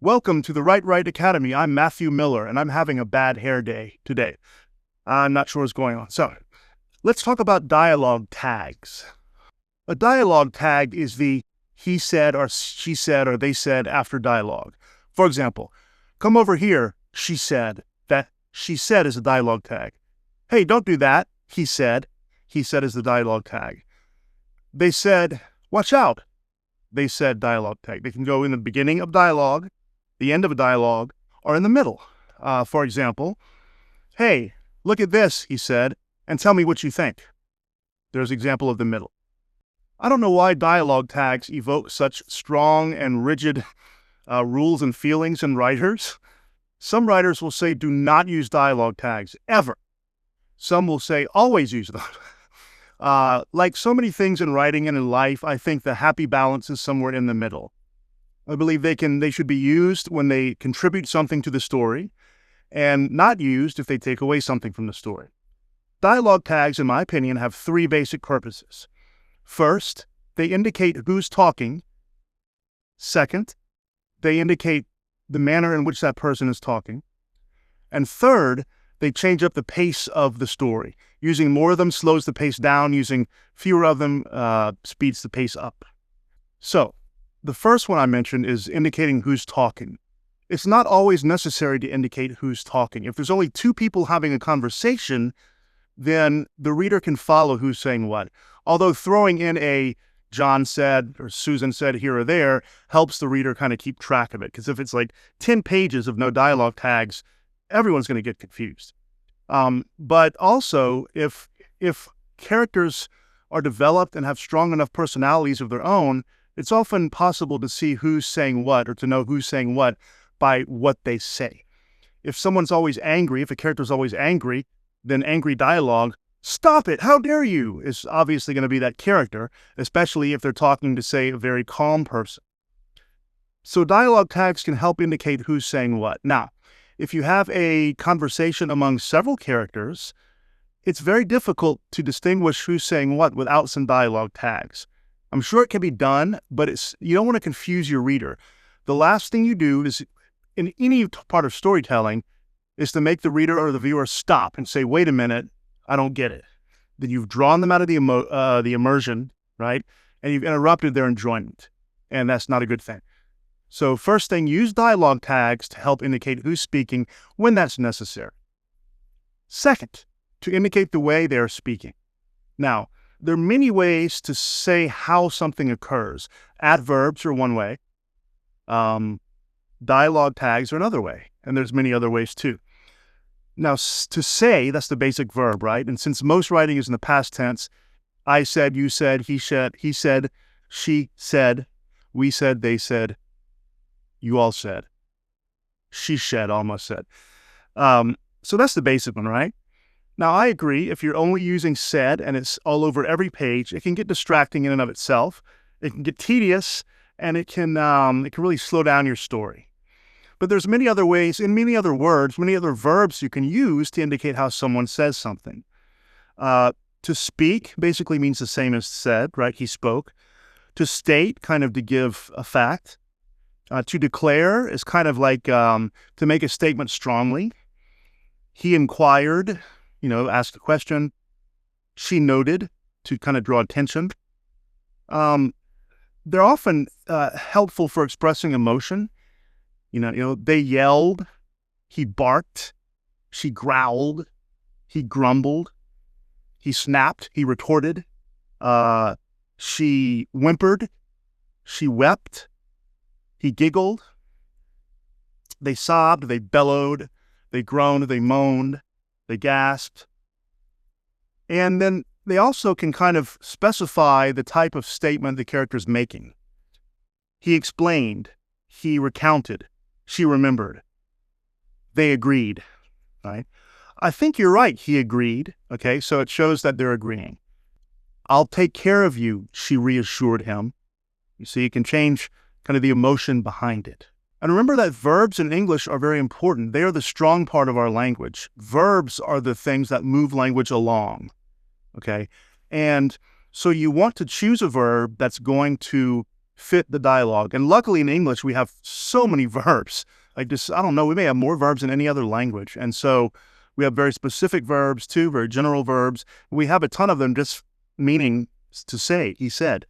Welcome to the Right Academy. I'm Matthew Miller, and I'm having a bad hair day today. I'm not sure what's going on. So, let's talk about dialogue tags. A dialogue tag is the he said or she said or they said after dialogue. For example, come over here, she said. That she said is a dialogue tag. Hey, don't do that, he said. He said is the dialogue tag. They said, watch out. They said dialogue tag. They can go in the beginning of dialogue, the end of a dialogue, or in the middle. For example, hey, look at this, he said, and tell me what you think. There's an example of the middle. I don't know why dialogue tags evoke such strong and rigid rules and feelings in writers. Some writers will say do not use dialogue tags, ever. Some will say always use them. Like so many things in writing and in life, I think the happy balance is somewhere in the middle. I believe they should be used when they contribute something to the story, and not used if they take away something from the story. Dialogue tags, in my opinion, have three basic purposes. First, they indicate who's talking. Second, they indicate the manner in which that person is talking. And third, they change up the pace of the story. Using more of them slows the pace down. Using fewer of them speeds the pace up. So, the first one I mentioned is indicating who's talking. It's not always necessary to indicate who's talking. If there's only two people having a conversation, then the reader can follow who's saying what. Although throwing in a John said or Susan said here or there helps the reader kind of keep track of it. Because if it's like 10 pages of no dialogue tags, everyone's going to get confused. But also, if characters are developed and have strong enough personalities of their own, it's often possible to see who's saying what or to know who's saying what by what they say. If someone's always angry, if a character's always angry, then angry dialogue, stop it, how dare you, is obviously going to be that character, especially if they're talking to, say, a very calm person. So dialogue tags can help indicate who's saying what. Now, if you have a conversation among several characters, it's very difficult to distinguish who's saying what without some dialogue tags. I'm sure it can be done, but you don't want to confuse your reader. The last thing you do is, in any part of storytelling, is to make the reader or the viewer stop and say, wait a minute, I don't get it. Then you've drawn them out of the immersion, right? And you've interrupted their enjoyment. And that's not a good thing. So first thing, use dialogue tags to help indicate who's speaking when that's necessary. Second, to indicate the way they're speaking. Now, there are many ways to say how something occurs. Adverbs are one way. Dialogue tags are another way. And there's many other ways too. Now, to say, that's the basic verb, right? And since most writing is in the past tense, I said, you said, he said, she said, we said, they said, you all said, she said, almost said. So that's the basic one, right? Now, I agree, if you're only using said and it's all over every page, it can get distracting in and of itself. It can get tedious, and it can really slow down your story. But there's many other ways, and many other words, many other verbs you can use to indicate how someone says something. To speak basically means the same as said, right? He spoke. To state, kind of to give a fact. To declare is kind of like to make a statement strongly. He inquired, asked a question. She noted, to kind of draw attention. They're often helpful for expressing emotion. They yelled, he barked, she growled, he grumbled, he snapped, he retorted, she whimpered, she wept, he giggled, they sobbed, they bellowed, they groaned, they moaned, they gasped. And then they also can kind of specify the type of statement the character's making. He explained, he recounted, she remembered. They agreed, right? I think you're right, he agreed. Okay, so it shows that they're agreeing. I'll take care of you, she reassured him. You see, you can change kind of the emotion behind it. And remember that verbs in English are very important. They are the strong part of our language. Verbs are the things that move language along, okay? And so you want to choose a verb that's going to fit the dialogue. And luckily in English, we have so many verbs. Like just, I don't know, we may have more verbs than any other language. And so we have very specific verbs too, very general verbs. We have a ton of them just meaning to say, he said.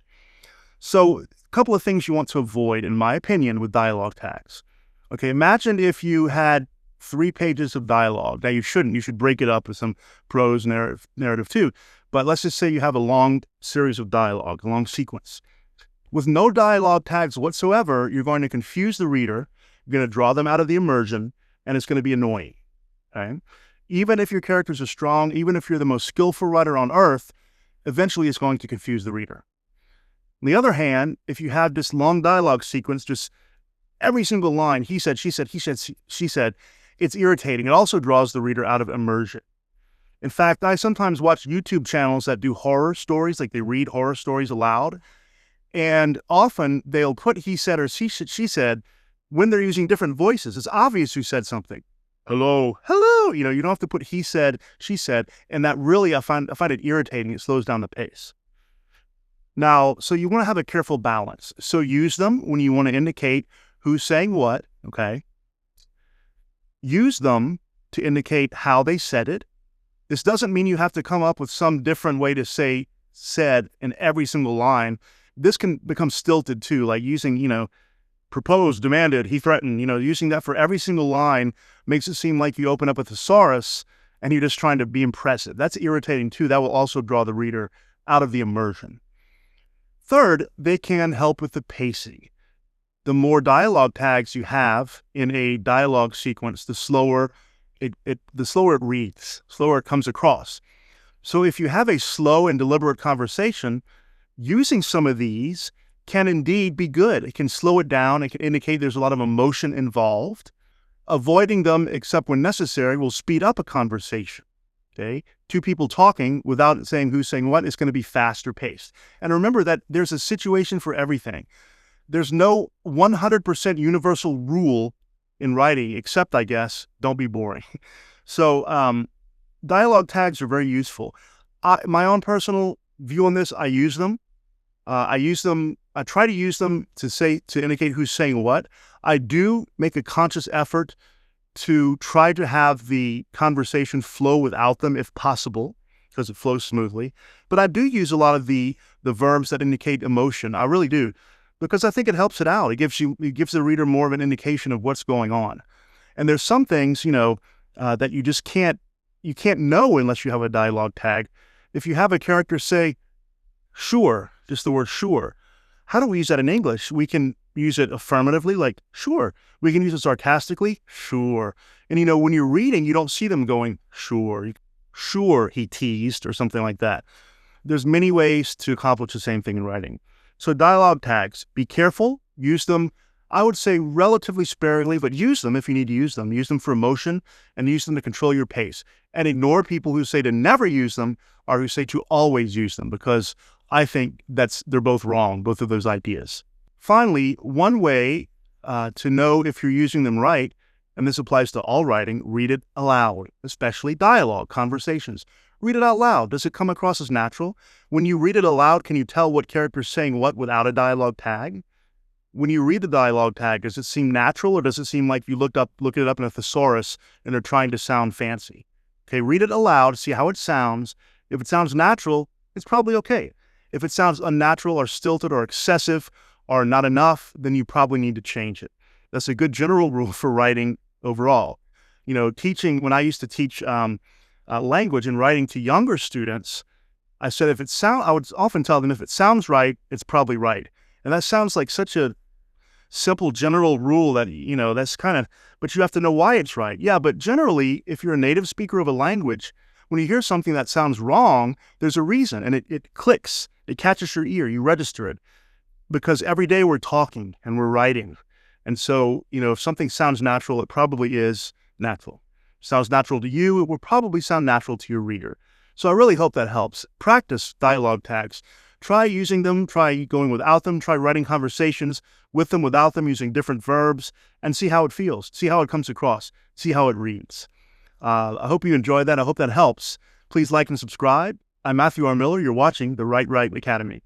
So a couple of things you want to avoid, in my opinion, with dialogue tags. Okay, imagine if you had 3 pages of dialogue. Now you shouldn't. You should break it up with some prose narrative too. But let's just say you have a long series of dialogue, a long sequence. With no dialogue tags whatsoever, you're going to confuse the reader. You're going to draw them out of the immersion, and it's going to be annoying. Okay? Even if your characters are strong, even if you're the most skillful writer on earth, eventually it's going to confuse the reader. On the other hand, if you have this long dialogue sequence, just every single line, he said, she said, he said, she said, it's irritating. It also draws the reader out of immersion. In fact, I sometimes watch YouTube channels that do horror stories, like they read horror stories aloud. And often they'll put he said or she said when they're using different voices. It's obvious who said something. Hello, hello. You don't have to put he said, she said. And that really, I find it irritating. It slows down the pace. Now, so you want to have a careful balance. So use them when you want to indicate who's saying what, okay? Use them to indicate how they said it. This doesn't mean you have to come up with some different way to say said in every single line. This can become stilted too, like using, proposed, demanded, he threatened, using that for every single line makes it seem like you open up a thesaurus and you're just trying to be impressive. That's irritating too. That will also draw the reader out of the immersion. Third, they can help with the pacing. The more dialogue tags you have in a dialogue sequence, the slower it reads, slower it comes across. So if you have a slow and deliberate conversation, using some of these can indeed be good. It can slow it down. It can indicate there's a lot of emotion involved. Avoiding them, except when necessary, will speed up a conversation. Okay? 2 people talking without saying who's saying what is going to be faster paced. And remember that there's a situation for everything. There's no 100% universal rule in writing, except, I guess, don't be boring. So dialogue tags are very useful. My own personal view on this, I use them. I try to use them to indicate who's saying what. I do make a conscious effort to try to have the conversation flow without them if possible, because it flows smoothly. But I do use a lot of the verbs that indicate emotion. I really do, because I think it helps it out. It gives the reader more of an indication of what's going on. And there's some things, that you just can't know unless you have a dialogue tag. If you have a character say, sure, just the word sure. How do we use that in English? We can use it affirmatively, like sure. We can use it sarcastically, sure. And when you're reading, you don't see them going, sure. Sure, he teased, or something like that. There's many ways to accomplish the same thing in writing. So dialogue tags, be careful, use them, I would say relatively sparingly, but use them if you need to use them. Use them for emotion and use them to control your pace. And ignore people who say to never use them or who say to always use them, because I think they're both wrong, both of those ideas. Finally, one way to know if you're using them right, and this applies to all writing, read it aloud, especially dialogue, conversations. Read it out loud. Does it come across as natural? When you read it aloud, can you tell what character's saying what without a dialogue tag? When you read the dialogue tag, does it seem natural, or does it seem like you looked it up in a thesaurus and they're trying to sound fancy? Okay, read it aloud, see how it sounds. If it sounds natural, it's probably okay. If it sounds unnatural or stilted or excessive or not enough, then you probably need to change it. That's a good general rule for writing overall. When I used to teach language and writing to younger students, I said I would often tell them if it sounds right, it's probably right. And that sounds like such a simple general rule that, that's but you have to know why it's right. Yeah, but generally, if you're a native speaker of a language, when you hear something that sounds wrong, there's a reason, and it clicks. It catches your ear. You register it. Because every day we're talking and we're writing. And so, if something sounds natural, it probably is natural. Sounds natural to you, it will probably sound natural to your reader. So I really hope that helps. Practice dialogue tags. Try using them, try going without them, try writing conversations with them, without them, using different verbs, and see how it feels, see how it comes across, see how it reads. I hope you enjoyed that. I hope that helps. Please like and subscribe. I'm Matthew R. Miller. You're watching the Write Right Academy.